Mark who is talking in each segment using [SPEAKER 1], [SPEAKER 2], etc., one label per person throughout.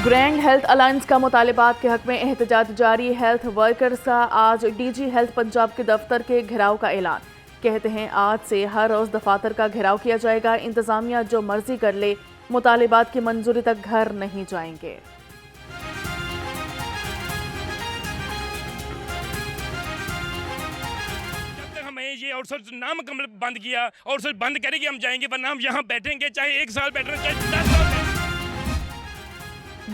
[SPEAKER 1] Grand health alliance کا مطالبات کے حق میں احتجاج جاری۔ ہیلتھ ورکرز کا آج ڈی جی ہیلتھ پنجاب کے دفتر کے گھراؤ کا اعلان۔ کہتے ہیں آج سے ہر روز دفاتر کا گھراؤ کیا جائے گا، انتظامیہ جو مرضی کر لے، مطالبات کی منظوری تک گھر نہیں جائیں گے۔
[SPEAKER 2] ہمیں یہ آؤٹ سورس نہ مکمل بند کیا، آؤٹ سورس بند کرے گی ہم جائیں گے، ورنہ ہم یہاں بیٹھیں گے، چاہے 1 سال بیٹھیں چاہے 10 سال بیٹھیں۔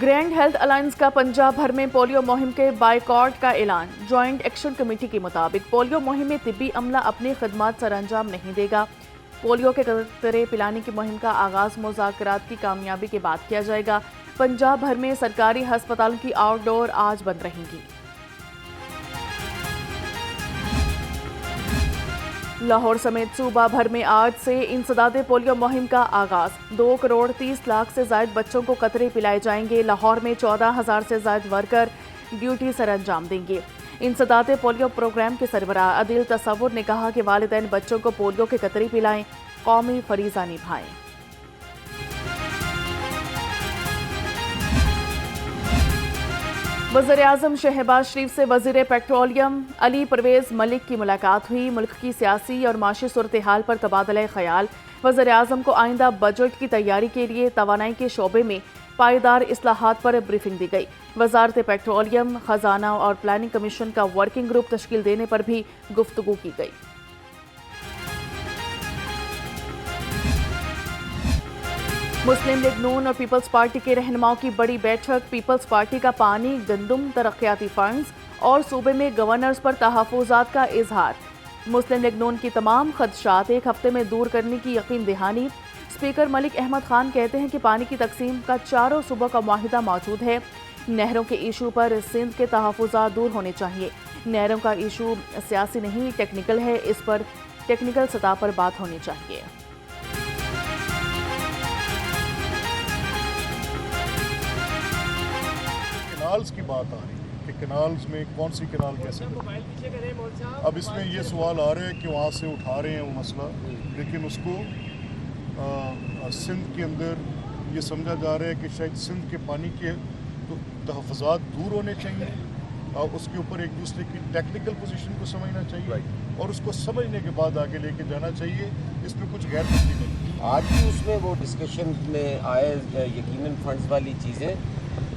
[SPEAKER 1] گرینڈ ہیلتھ الائنس کا پنجاب بھر میں پولیو مہم کے بائیکاٹ کا اعلان۔ جوائنٹ ایکشن کمیٹی کے مطابق پولیو مہم میں طبی عملہ اپنی خدمات سر انجام نہیں دے گا۔ پولیو کے قطرے پلانے کی مہم کا آغاز مذاکرات کی کامیابی کے بعد کیا جائے گا۔ پنجاب بھر میں سرکاری ہسپتالوں کی آؤٹ ڈور آج بند رہیں گی۔ لاہور سمیت صوبہ بھر میں آج سے انسداد پولیو مہم کا آغاز۔ 2 کروڑ 30 لاکھ سے زائد بچوں کو قطرے پلائے جائیں گے۔ لاہور میں 14,000 سے زائد ورکر ڈیوٹی سر انجام دیں گے۔ انسداد پولیو پروگرام کے سربراہ عادل تصور نے کہا کہ والدین بچوں کو پولیو کے قطرے پلائیں، قومی فریضہ نبھائیں۔ وزیراعظم شہباز شریف سے وزیر پیٹرولیم علی پرویز ملک کی ملاقات ہوئی۔ ملک کی سیاسی اور معاشی صورتحال پر تبادلہ خیال۔ وزیراعظم کو آئندہ بجٹ کی تیاری کے لیے توانائی کے شعبے میں پائیدار اصلاحات پر بریفنگ دی گئی۔ وزارت پیٹرولیم، خزانہ اور پلاننگ کمیشن کا ورکنگ گروپ تشکیل دینے پر بھی گفتگو کی گئی۔ مسلم لیگ نون اور پیپلز پارٹی کے رہنماؤں کی بڑی بیٹھک۔ پیپلز پارٹی کا پانی، گندم، ترقیاتی فنڈز اور صوبے میں گورننس پر تحفظات کا اظہار۔ مسلم لیگ نون کی تمام خدشات ایک ہفتے میں دور کرنے کی یقین دہانی۔ اسپیکر ملک احمد خان کہتے ہیں کہ پانی کی تقسیم کا چاروں صوبوں کا معاہدہ موجود ہے۔ نہروں کے ایشو پر سندھ کے تحفظات دور ہونے چاہیے۔ نہروں کا ایشو سیاسی نہیں، ٹیکنیکل ہے، اس پر ٹیکنیکل سطح پر بات ہونی چاہیے۔
[SPEAKER 3] کینالز کی بات آ رہی ہے کہ کینالز میں کون سی کینال کیسے اب اس میں یہ سوال آ رہا ہے کہ وہاں سے اٹھا رہے ہیں وہ مسئلہ، لیکن اس کو سندھ کے اندر یہ سمجھا جا رہا ہے کہ شاید سندھ کے پانی کے تو تحفظات دور ہونے چاہیے اور اس کے اوپر ایک دوسرے کی ٹیکنیکل پوزیشن کو سمجھنا چاہیے اور اس کو سمجھنے کے بعد آگے لے کے جانا چاہیے۔ اس میں کچھ غیر فکری نہیں۔
[SPEAKER 4] آج بھی اس میں وہ ڈسکشن میں آئے یقیناً فنڈز والی چیزیں،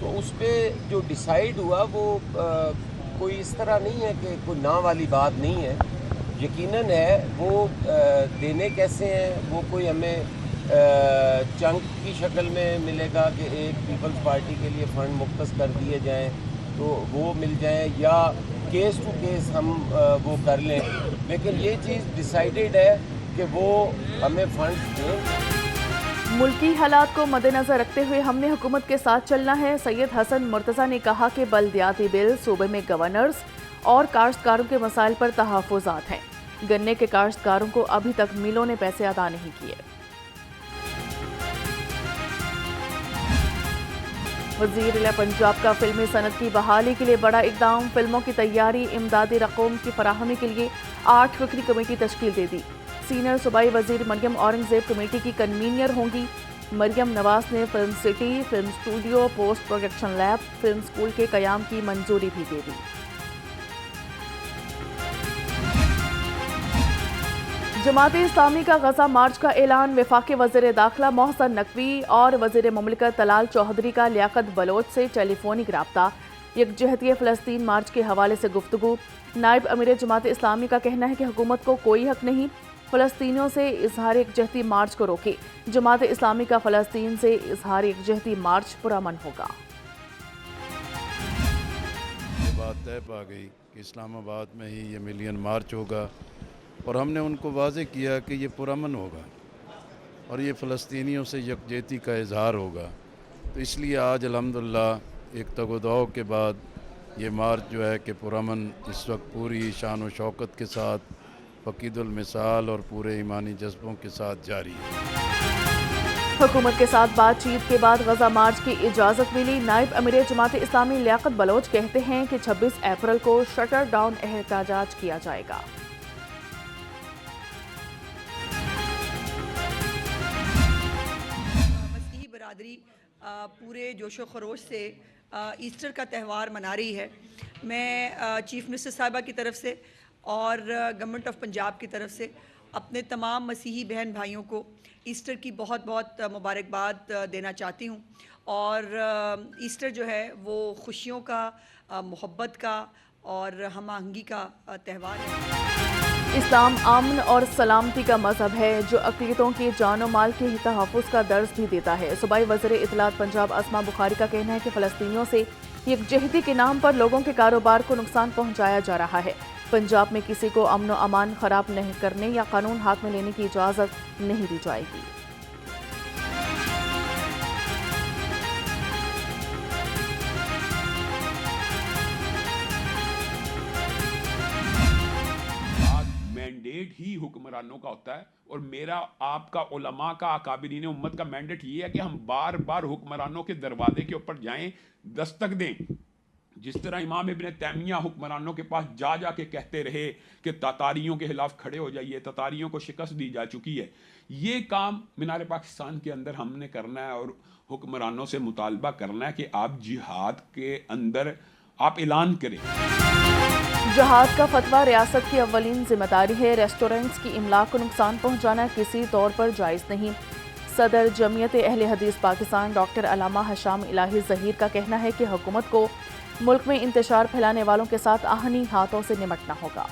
[SPEAKER 4] تو اس پہ جو ڈیسائیڈ ہوا وہ کوئی اس طرح نہیں ہے کہ کوئی نا والی بات نہیں ہے، یقیناً ہے وہ دینے کیسے ہیں، وہ کوئی ہمیں چنک کی شکل میں ملے گا کہ ایک پیپلز پارٹی کے لیے فنڈ مختص کر دیے جائیں تو وہ مل جائیں، یا کیس ٹو کیس ہم وہ کر لیں، لیکن یہ چیز ڈیسائیڈڈ ہے کہ وہ ہمیں فنڈ دیں۔
[SPEAKER 1] ملکی حالات کو مد نظر رکھتے ہوئے ہم نے حکومت کے ساتھ چلنا ہے۔ سید حسن مرتضیٰ نے کہا کہ بلدیاتی بل، صوبے میں گورنرز اور کاشتکاروں کے مسائل پر تحفظات ہیں۔ گنے کے کاشتکاروں کو ابھی تک ملوں نے پیسے ادا نہیں کیے۔ وزیر اعلیٰ پنجاب کا فلمی صنعت کی بحالی کے لیے بڑا اقدام۔ فلموں کی تیاری، امدادی رقوم کی فراہمی کے لیے 8 رکنی کمیٹی تشکیل دے دی۔ سینئر صوبائی وزیر مریم اورنگزیب کمیٹی کی کنوینئر ہوں گی۔ مریم نواز نے film city, film studio, post production lab, film school کے قیام کی منظوری بھی دے دی۔ جماعت اسلامی کا غزہ مارچ کا اعلان۔ وفاقی وزیر داخلہ محسن نقوی اور وزیر مملکت طلال چودھری کا لیاقت بلوچ سے ٹیلی فونک رابطہ۔ یکجہتی فلسطین مارچ کے حوالے سے گفتگو۔ نائب امیر جماعت اسلامی کا کہنا ہے کہ حکومت کو کوئی حق نہیں فلسطینیوں سے اظہار یکجہتی مارچ کو روکے۔ جماعت اسلامی کا فلسطین سے اظہار یکجہتی مارچ پرامن ہوگا۔
[SPEAKER 5] یہ بات طے پا گئی کہ اسلام آباد میں ہی یہ ملین مارچ ہوگا اور ہم نے ان کو واضح کیا کہ یہ پرامن ہوگا اور یہ فلسطینیوں سے یکجہتی کا اظہار ہوگا۔ تو اس لیے آج الحمدللہ ایک تگ و دو کے بعد یہ مارچ جو ہے کہ پرامن اس وقت پوری شان و شوکت کے ساتھ، فقید المثال اور پورے ایمانی جذبوں کے ساتھ جاری ہے۔
[SPEAKER 1] حکومت کے ساتھ بات چیت کے بعد غزہ مارچ کی اجازت ملی۔ نائب امیر جماعت اسلامی لیاقت بلوچ کہتے ہیں کہ 26 اپریل کو شٹر ڈاؤن احتجاج کیا جائے گا۔
[SPEAKER 6] مسیحی برادری پورے جوش و خروش سے ایسٹر کا تہوار منا رہی ہے. میں چیف منسٹر صاحبہ کی طرف سے اور گورنمنٹ آف پنجاب کی طرف سے اپنے تمام مسیحی بہن بھائیوں کو ایسٹر کی بہت بہت مبارکباد دینا چاہتی ہوں. اور ایسٹر جو ہے وہ خوشیوں کا، محبت کا اور ہم آہنگی کا تہوار ہے.
[SPEAKER 1] اسلام امن اور سلامتی کا مذہب ہے جو اقلیتوں کی جان و مال کے تحفظ کا درس بھی دیتا ہے. صوبائی وزیر اطلاعات پنجاب اسما بخاری کا کہنا ہے کہ فلسطینیوں سے یکجہتی کے نام پر لوگوں کے کاروبار کو نقصان پہنچایا جا رہا ہے. پنجاب میں کسی کو امن و امان خراب نہیں کرنے یا قانون ہاتھ میں لینے کی اجازت نہیں دی جائے گی.
[SPEAKER 7] مینڈیٹ ہی حکمرانوں کا ہوتا ہے، اور میرا، آپ کا، علماء کا، اکابرین امت کا مینڈیٹ یہ ہے کہ ہم بار بار حکمرانوں کے دروازے کے اوپر جائیں، دستک دیں. جس طرح امام ابن تیمیہ حکمرانوں کے پاس جا جا کے کہتے رہے کہ تاتاریوں کے خلاف کھڑے ہو جائیے، تاتاریوں کو شکست دی جا چکی ہے. یہ کام مینار پاکستان کے اندر ہم نے کرنا ہے، اور حکمرانوں سے مطالبہ کرنا ہے کہ آپ جہاد کے اندر آپ اعلان کریں.
[SPEAKER 1] جہاد کا فتویٰ ریاست کی اولین ذمہ داری ہے. ریسٹورنٹس کی املاک کو نقصان پہنچانا کسی طور پر جائز نہیں. صدر جمعیت اہل حدیث پاکستان ڈاکٹر علامہ ہشام الہی ظہیر کا کہنا ہے کہ حکومت کو ملک میں انتشار پھیلانے والوں کے ساتھ آہنی ہاتھوں سے نمٹنا ہوگا.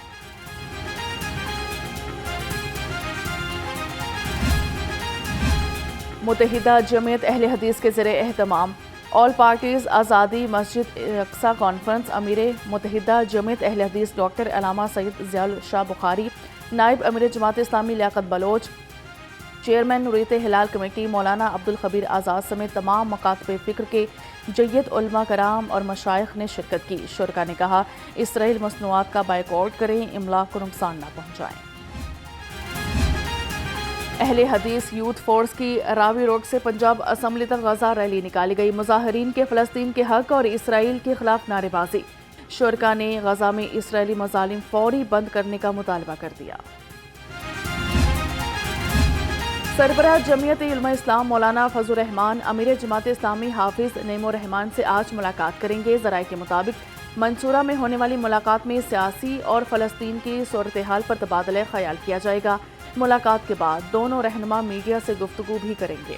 [SPEAKER 1] متحدہ جمعیت اہل حدیث کے زیر اہتمام آل پارٹیز آزادی مسجد اقصی کانفرنس امیر متحدہ جمعیت اہل حدیث ڈاکٹر علامہ سید ضیاء الشاہ بخاری، نائب امیر جماعت اسلامی لیاقت بلوچ، چیئرمین نوریت ہلال کمیٹی مولانا عبدالخبیر آزاد سمیت تمام مکاتب فکر کے جید علماء کرام اور مشائخ نے شرکت کی. شرکاء نے کہا اسرائیل مصنوعات کا بائیکاٹ کریں، املاک کو نقصان نہ پہنچائیں. اہل حدیث یوتھ فورس کی راوی روڈ سے پنجاب اسمبلی تک غزہ ریلی نکالی گئی. مظاہرین کے فلسطین کے حق اور اسرائیل کے خلاف نعرے بازی. شرکاء نے غزہ میں اسرائیلی مظالم فوری بند کرنے کا مطالبہ کر دیا. سربراہ جمعیت علماء اسلام مولانا فضل الرحمان امیر جماعت اسلامی حافظ نعیم الرحمان سے آج ملاقات کریں گے. ذرائع کے مطابق منصورہ میں ہونے والی ملاقات میں سیاسی اور فلسطین کی صورتحال پر تبادلہ خیال کیا جائے گا. ملاقات کے بعد دونوں رہنما میڈیا سے گفتگو بھی کریں گے.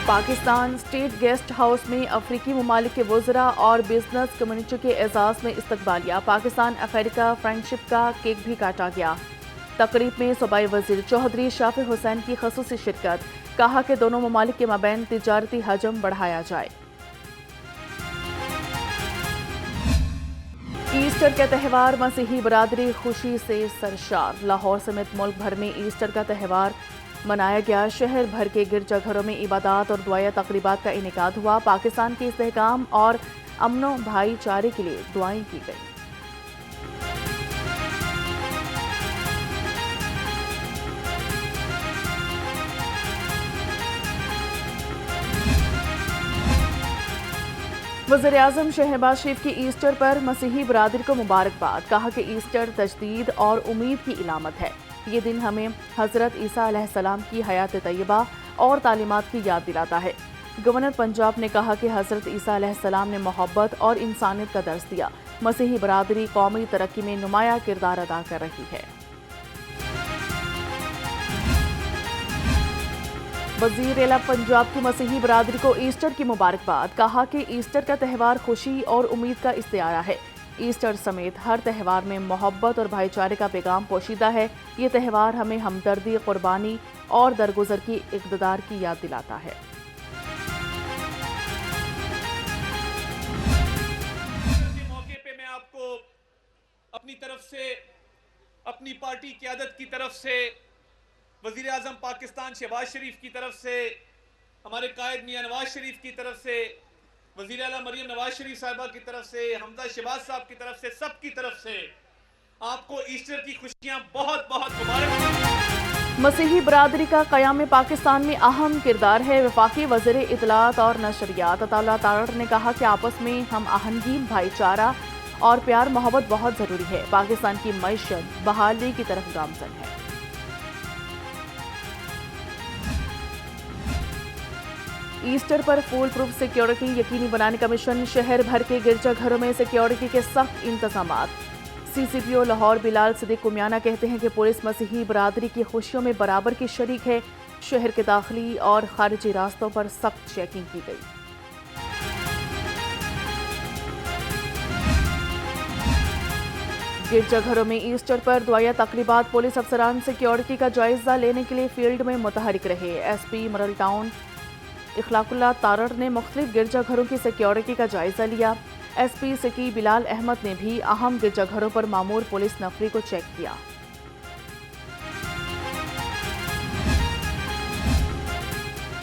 [SPEAKER 1] پاکستان اسٹیٹ گیسٹ ہاؤس میں افریقی ممالک کے وزراء اور بزنس کمیونٹی کے اعزاز میں استقبالیہ. پاکستان افریقہ فرینڈشپ کا کیک بھی کاٹا گیا. تقریب میں صوبائی وزیر چوہدری شافع حسین کی خصوصی شرکت. کہا کہ دونوں ممالک کے مابین تجارتی حجم بڑھایا جائے. ایسٹر کا تہوار مسیحی برادری خوشی سے سرشار. لاہور سمیت ملک بھر میں ایسٹر کا تہوار منایا گیا. شہر بھر کے گرجا گھروں میں عبادات اور دعائیہ تقریبات کا انعقاد ہوا. پاکستان کے استحکام اور امن و بھائی چارے کے لیے دعائیں کی گئیں. وزیر اعظم شہباز شریف کی ایسٹر پر مسیحی برادری کو مبارکباد. کہا کہ ایسٹر تجدید اور امید کی علامت ہے. یہ دن ہمیں حضرت عیسیٰ علیہ السلام کی حیات طیبہ اور تعلیمات کی یاد دلاتا ہے. گورنر پنجاب نے کہا کہ حضرت عیسیٰ علیہ السلام نے محبت اور انسانیت کا درس دیا. مسیحی برادری قومی ترقی میں نمایاں کردار ادا کر رہی ہے. وزیر اعلیٰ پنجاب کی مسیحی برادری کو ایسٹر کی مبارکباد. کہا کہ ایسٹر کا تہوار خوشی اور امید کا استعارہ ہے. ایسٹر سمیت ہر تہوار میں محبت اور بھائی چارے کا پیغام پوشیدہ ہے. یہ تہوار ہمیں ہمدردی، قربانی اور درگزر کی اقتدار کی یاد دلاتا ہے.
[SPEAKER 8] موقع پہ میں آپ کو اپنی طرف سے، اپنی پارٹی قیادت کی طرف سے، وزیر اعظم پاکستان شہباز شریف کی طرف سے، ہمارے قائد میاں نواز شریف کی طرف سے، وزیر اعلیٰ مریم نواز شریف صاحبہ کی طرف سے، حمزہ شہباز صاحب کی طرف سے، سب کی طرف سے آپ کو ایسٹر کی خوشیاں بہت بہت مبارک.
[SPEAKER 1] مسیحی برادری کا قیام پاکستان میں اہم کردار ہے. وفاقی وزیر اطلاعات اور نشریات عطا اللہ تارڑ نے کہا کہ آپس میں ہم آہنگی، بھائی چارہ اور پیار محبت بہت ضروری ہے. پاکستان کی معیشت بحالی کی طرف گامزن ہے. ایسٹر پر فول پروف سیکیورٹی یقینی بنانے کا مشن. شہر بھر کے گرجا گھروں میں سیکیورٹی کے سخت انتظامات. سی سی پی او لاہور بلال صدیق کمیانہ کہتے ہیں کہ پولیس مسیحی برادری کی خوشیوں میں برابر کی شریک ہے. شہر کے داخلی اور خارجی راستوں پر سخت چیکنگ کی گئی. گرجا گھروں میں ایسٹر پر دعائیہ تقریبات. پولیس افسران سیکیورٹی کا جائزہ لینے کے لیے فیلڈ میں متحرک رہے. ایس پی مرل ٹاؤن اخلاق اللہ تارڑ نے مختلف گرجا گھروں کی سیکیورٹی کا جائزہ لیا. ایس پی سکی بلال احمد نے بھی اہم گرجا گھروں پر مامور پولیس نفری کو چیک کیا.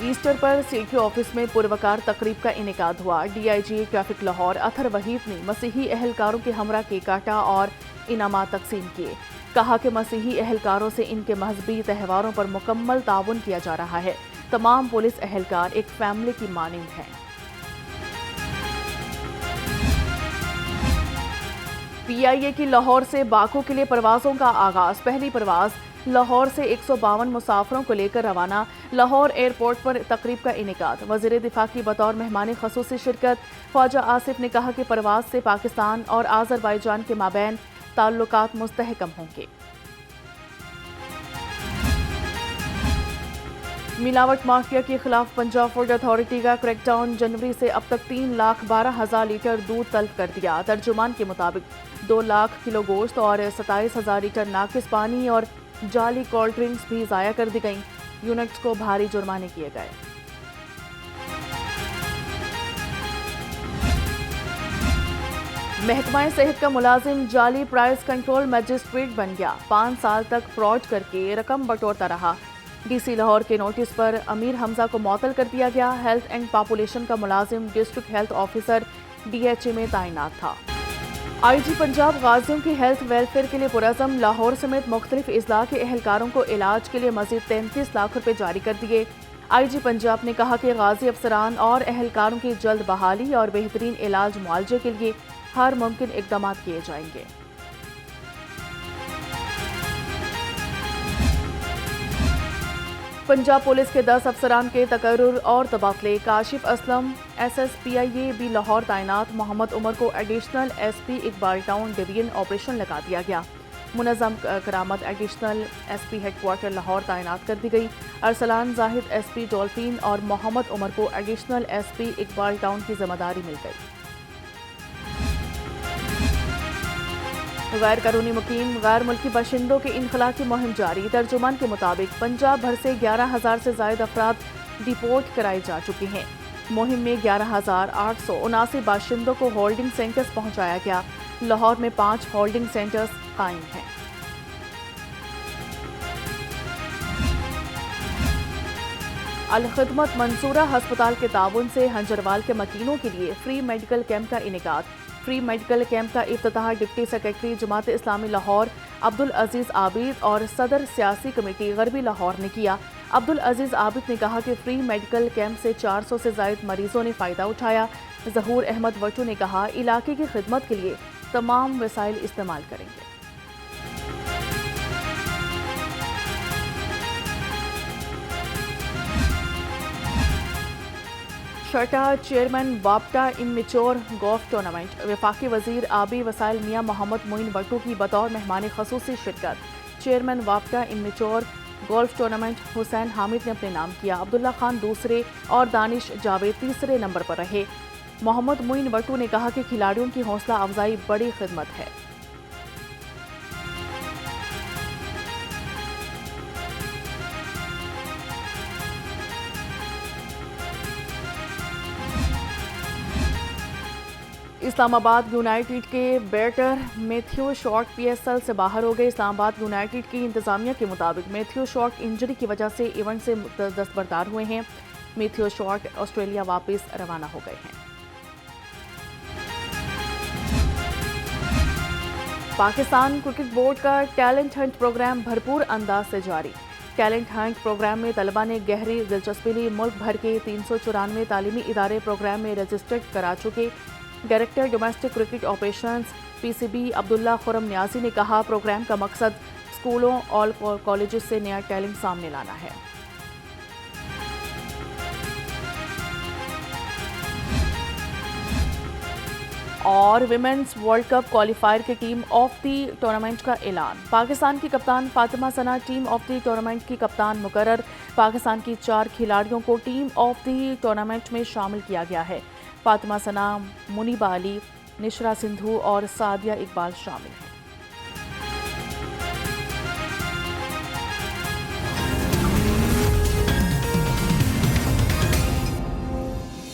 [SPEAKER 1] ایسٹر پر سی ٹی آفس میں پروقار تقریب کا انعقاد ہوا. D I G traffic Lahore اطہر وحید نے مسیحی اہلکاروں کے ہمراہ کیک کاٹا اور انعامات تقسیم کیے. کہا کہ مسیحی اہلکاروں سے ان کے مذہبی تہواروں پر مکمل تعاون کیا جا رہا ہے. تمام پولیس اہلکار ایک فیملی کی مانند ہیں. پی آئی اے کی لاہور سے باکو کے لیے پروازوں کا آغاز. پہلی پرواز لاہور سے 152 مسافروں کو لے کر روانہ. لاہور ایئرپورٹ پر تقریب کا انعقاد. وزیر دفاع کی بطور مہمان خصوصی شرکت. خواجہ آصف نے کہا کہ پرواز سے پاکستان اور آذربائیجان کے مابین تعلقات مستحکم ہوں گے. ملاوٹ مافیا کے خلاف پنجاب فوڈ اتھارٹی کا کریک ڈاؤن. جنوری سے اب تک 3,12,000 لیٹر دودھ طلب کر دیا. ترجمان کے مطابق 2 لاکھ کلو گوشت اور 27,000 لیٹر ناقص پانی اور جعلی کولڈ ڈرنکس بھی ضائع کر دی گئیں. یونٹس کو بھاری جرمانے کیے گئے. محکمہ صحت کا ملازم جعلی پرائز کنٹرول مجسٹریٹ بن گیا. 5 سال تک فراڈ کر کے رقم بٹورتا رہا. ڈی سی لاہور کے نوٹس پر امیر حمزہ کو معطل کر دیا گیا. ہیلتھ اینڈ پاپولیشن کا ملازم district health officer D H A میں تعینات تھا. آئی جی پنجاب غازیوں کی ہیلتھ ویلفیئر کے لیے پرعزم. لاہور سمیت مختلف اضلاع کے اہلکاروں کو علاج کے لیے مزید 33 لاکھ روپے جاری کر دیے. آئی جی پنجاب نے کہا کہ غازی افسران اور اہلکاروں کی جلد بحالی اور بہترین علاج معالجے کے لیے ہر ممکن اقدامات کیے جائیں گے. پنجاب پولیس کے 10 افسران کے تقرر اور تبادلے. Kashif Aslam S S P I A B Lahore تعینات. محمد عمر کو additional S P Iqbal town division operation لگا دیا گیا. Munazzam Karamat additional S P headquarter Lahore تعینات کر دی گئی. Arsalan Zahid S P dolphin اور محمد عمر کو additional S P Iqbal town کی ذمہ داری مل گئی. غیر قانونی مقیم غیر ملکی باشندوں کے انخلاء کی مہم جاری. ترجمان کے مطابق پنجاب بھر سے 11,000 سے زائد افراد ڈیپورٹ کرائے جا چکے ہیں. مہم میں 11,879 باشندوں کو ہولڈنگ سینٹرز پہنچایا گیا. لاہور میں 5 ہولڈنگ سینٹرز قائم ہیں. الخدمت منصورہ ہسپتال کے تعاون سے ہنجروال کے مکینوں کے لیے فری میڈیکل کیمپ کا انعقاد. فری میڈیکل کیمپ کا افتتاح ڈپٹی سیکرٹری جماعت اسلامی لاہور عبدالعزیز عابد اور صدر سیاسی کمیٹی غربی لاہور نے کیا. عبدالعزیز عابد نے کہا کہ فری میڈیکل کیمپ سے 400 سے زائد مریضوں نے فائدہ اٹھایا. ظہور احمد وٹو نے کہا علاقے کی خدمت کے لیے تمام وسائل استعمال کریں گے. چھٹا چیئرمین وابٹا امیچور گولف ٹورنامنٹ. وفاقی وزیر آبی وسائل میاں محمد معین بٹو کی بطور مہمان خصوصی شرکت. چیئرمین وابٹا امیچور گولف ٹورنامنٹ حسین حامد نے اپنے نام کیا. عبداللہ خان دوسرے اور دانش جاوید تیسرے نمبر پر رہے. محمد معین بٹو نے کہا کہ کھلاڑیوں کی حوصلہ افزائی بڑی خدمت ہے. اسلام آباد یونائیٹڈ کے better Matthew short P S L سے باہر ہو گئے. اسلام آباد یونائیٹڈ کی انتظامیہ کے مطابق میتھیو شارٹ انجری کی وجہ سے ایونٹ سے دستبردار ہوئے ہیں. میتھیو شارٹ آسٹریلیا واپس روانہ ہو گئے ہیں. پاکستان کرکٹ بورڈ کا ٹیلنٹ ہنٹ پروگرام بھرپور انداز سے جاری. ٹیلنٹ ہنٹ پروگرام میں طلبہ نے گہری دلچسپی لی. ملک بھر کے 394 تعلیمی ادارے پروگرام میں رجسٹرڈ کرا چکے. Director domestic cricket operations PCB عبداللہ خرم نیازی نے کہا پروگرام کا مقصد اسکولوں اور کالجز سے نیا ٹیلنٹ سامنے لانا ہے۔ اور ویمنز ورلڈ کپ کوالیفائر کی ٹیم آف دی ٹورنامنٹ کا اعلان، پاکستان کی کپتان فاطمہ ثنا ٹیم آف دی ٹورنامنٹ کی کپتان مقرر، پاکستان کی 4 کھلاڑیوں کو ٹیم آف دی ٹورنامنٹ میں شامل کیا گیا ہے، فاطمہ ثنا، منیبہ علی، نشرا سندھو اور سعدیہ اقبال شامل ہیں۔